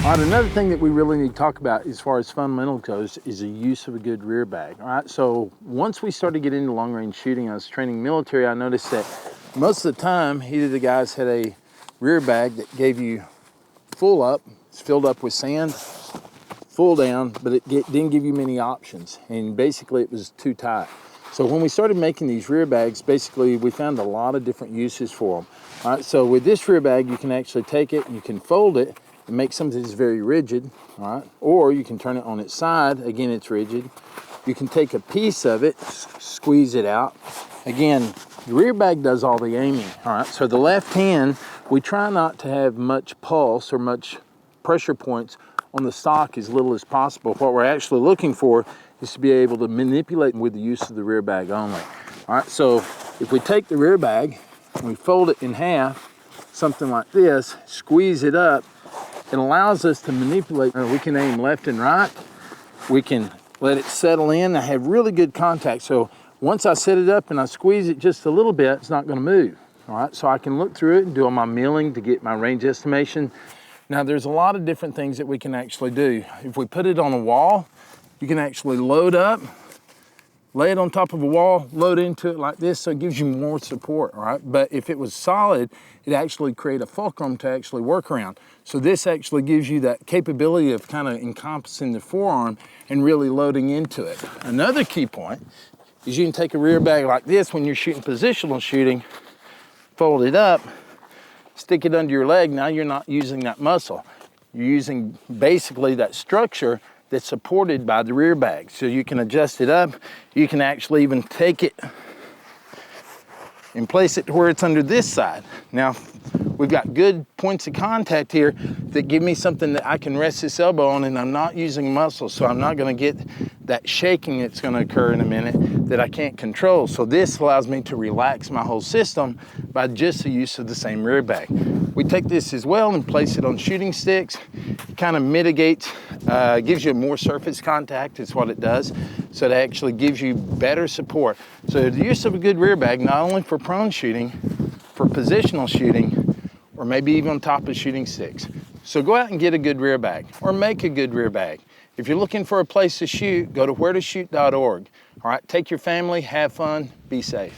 All right, another thing that we really need to talk about as far as fundamental goes is the use of a good rear bag. All right, so once we started getting into long range shooting, I was training military, I noticed that most of the time, either the guys had a rear bag that gave you full up, it's filled up with sand, full down, but it didn't give you many options. And basically it was too tight. So when we started making these rear bags, basically we found a lot of different uses for them. All right, so with this rear bag, you can actually take it and you can fold it and make something that's very rigid, all right? Or you can turn it on its side, again, it's rigid. You can take a piece of it, squeeze it out. Again, the rear bag does all the aiming, all right? So the left hand, we try not to have much pulse or much pressure points on the stock as little as possible. What we're actually looking for is to be able to manipulate with the use of the rear bag only. All right, so if we take the rear bag and we fold it in half, something like this, squeeze it up, it allows us to manipulate. We can aim left and right. We can let it settle in. I have really good contact. So once I set it up and I squeeze it just a little bit, it's not gonna move. All right, so I can look through it and do all my milling to get my range estimation. Now there's a lot of different things that we can actually do. If we put it on a wall, you can actually load up, lay it on top of a wall, load into it like this, so it gives you more support, all right? But if it was solid, it actually create a fulcrum to actually work around. So this actually gives you that capability of kind of encompassing the forearm and really loading into it. Another key point is you can take a rear bag like this when you're shooting positional shooting, fold it up, stick it under your leg. Now you're not using that muscle. You're using basically that structure that's supported by the rear bag. So you can adjust it up. You can actually even take it and place it to where it's under this side. Now, we've got good points of contact here that give me something that I can rest this elbow on, and I'm not using muscle, so I'm not gonna get that shaking that's gonna occur in a minute that I can't control. So this allows me to relax my whole system by just the use of the same rear bag. We take this as well and place it on shooting sticks. It kind of mitigates, gives you more surface contact is what it does. So it actually gives you better support. So the use of a good rear bag, not only for prone shooting, for positional shooting, or maybe even on top of shooting sticks. So go out and get a good rear bag or make a good rear bag. If you're looking for a place to shoot, go to wheretoshoot.org. All right, take your family, have fun, be safe.